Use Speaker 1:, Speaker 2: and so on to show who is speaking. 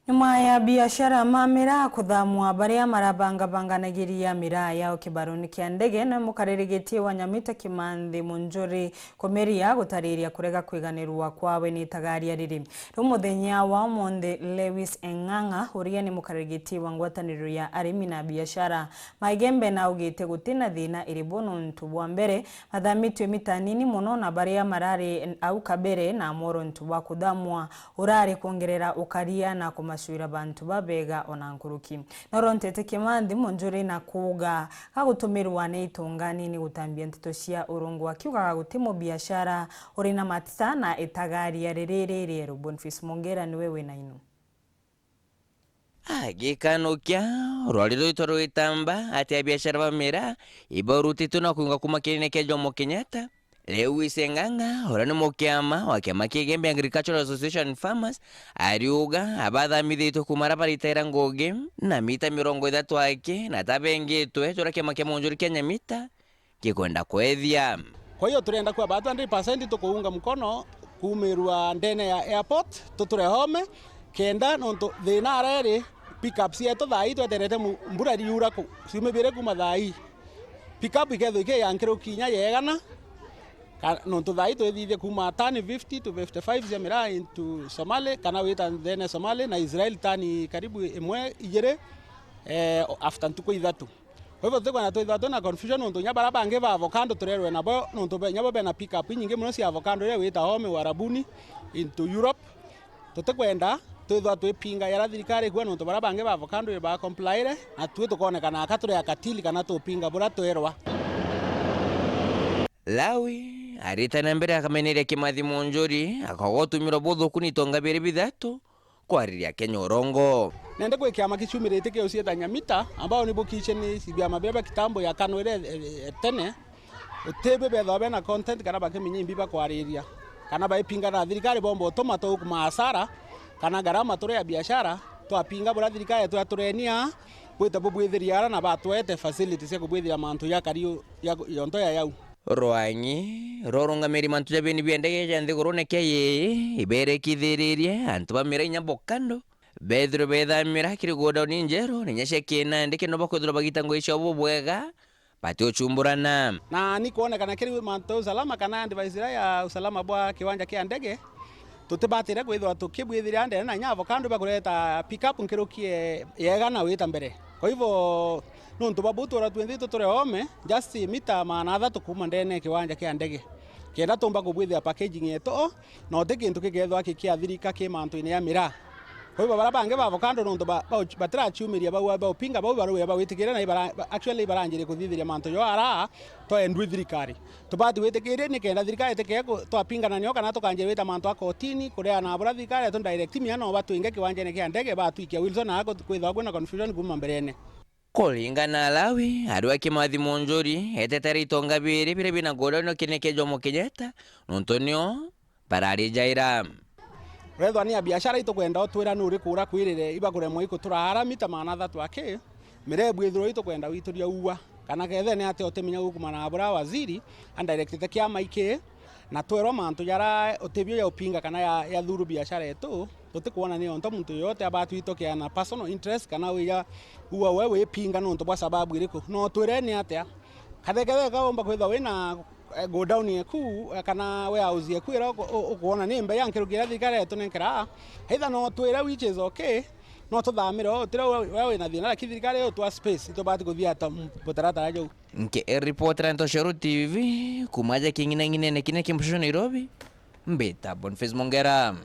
Speaker 1: Nyuma ya biashara mamira kuthamwa baria marabanganagiria miraa yao kibaroni kia ndege na mukaririgetie wa Nyamita Kimathi Munjuri kumeria gutariria kurega kwiganirwa kwawe ni tagaria riri rumuthenya wa umunthi. Lewis Eng'ang'a uria ni mukaririgetie wa ngwataniro ya arimi na biashara Maigembe na ugite gutina thina iribo nuntu bwa mbere mathamitwe mitanini muno na baria marari au kabere na moro ntu wa kuthamwa urari kuongerera ukaria na masuira bantu babega ona nkuruki Nontete Kimathi Munjuri na kuga gagutumirwa ni itungani ni gutambia ntito cia urungu akiuga gutimo biashara uri na matisa na itagaria ririri Boniface Mongera niwe wina ino
Speaker 2: gikano kya rwaliro itoro itamba ati ya biashara bamera ibaruti na kuinga kumakirine kya Jomo Kenyatta. Lewis Eng'ang'a ora ni mukiama wa kiama Kigembe Agricultural Association Farmers ariuga abathamithitwe kumara baritaira ngoge na mita 30 ake na tabengitwe tora kiama kia Munjuri kia Nyamita gikwenda kwethia.
Speaker 3: Kwa hiyo turenda kwa batu 100% tukuunga mkono kumirwa ndene ya airport tuture home kenda nonto thina areri pick up cieto thai tweterete mbura riura ku cimibire kuma thai pick up iketho ike yankiro kinya yegana nonto thai twithithie kuma tani 50 to 55 cia miraa into Somali kana wita thene Somali na Israel tani karibu imwe igire after ntuko ithatu. Kwa hivyo tukona twithatu na confusion nonto nyabara bange ba avocado turerwe nabo nonto nyabo bena pick up nyingi muno cia avocado ile wita home warabuni into Europe tutakwenda twithwa twipinga yara thirikari kwa nonto bara bange ba avocado ba complyre na twe tukonekana akature akatili kana tupinga bura twerwa.
Speaker 2: Lawi aritana mbere akameneria Kimathi Munjuri akagotumira buthuku ni tonga bere bithatu kwariria Kenya urongo
Speaker 3: nende gwe kiama kichumirite ke usieta Nyamita ambao ni bukisheni sibia mabeba kitambo ya kano ile tene utebe betho bena content kana bakeminyi mbiba kwariria kana baipinga na thirikari bombo tomato kuma hasara kana garama tore ya biashara twapinga bura thirikari twaturenia bwita bubwithiria na batwete facilities ya kubwithira mantu ya kario ya yonto ya yau
Speaker 2: Rwanyi rorungamiri mantu ya beni biendege ya nthiguru nekeye ibere kithiririe antu bamira inyambo kando bethiro bethamira kirigoda ni njero ninyeshe kina ndike no bakwithira bagitango icio bubwega pati uchumburana
Speaker 3: na ni kuonekana kiri mantu usalama kana ndivaisira ya usalama bwa kiwanja kia ndege tutibatire kwithwa tukibwithiria ndene na nyavo kando bakureta pick up nkirukie yega na wita mbere. Kwa hivyo nonto babutu ora twendito tore home just mita manatha tukuma ndene kiwanja kia ndege kenda tumba kubwithia packaging yeto no tekintu kigethwa kikia thirika ki mantu ine ya miraa. Kwa hivyo bara bange ba avocado nonto batira chumiria ba upinga ba baru ba witikire na ibara actually baranjire kuthithiria mantu yo ara to endwi thirikari tubati witikire ni kenda thirikari teke to apinga na nyo kana tukanjire wita mantu akotini kuria na bura thirikari to direct mia no batu inge kiwanja ne kia ndege ba tuikia Wilson na kwitha kwina confusion kuma mberene
Speaker 2: kulingana Lawi ariwa Kimathi Munjuri etetera itonga biri bire bina godono kineke Jomo Kenyatta nontonio barari jaira
Speaker 3: rethwa ni biashara itukwenda otwira nuri kura kwirire ibagure mo ikuturahara mita manatha twake mirebu ithiro itukwenda wituria uwa kana kethe ne ate otemenya gukuma na bura waziri and directed kia maike na twero mantu yara otebio ya upinga kana ya thuru biashara yetu tutikuona ni onto muntu yote abatu itokia na personal interest kana wiya uwa wewe pinga no ntobwa sababu iriko no twire ni ate kathekethe kaomba kwitha wina go down yeku kana we house yeku ira ukuona ni mbe yankirugira thikare yetu nenkera heitha no twire which is okay no tuthamira tira wewe na thina lakini thikare yo twa space itobati kuthia ta botarata jo
Speaker 2: nke reporter Ntoshero TV kumaja kingine ngine nekine kimshoni Nairobi mbeta Boniface Mongera.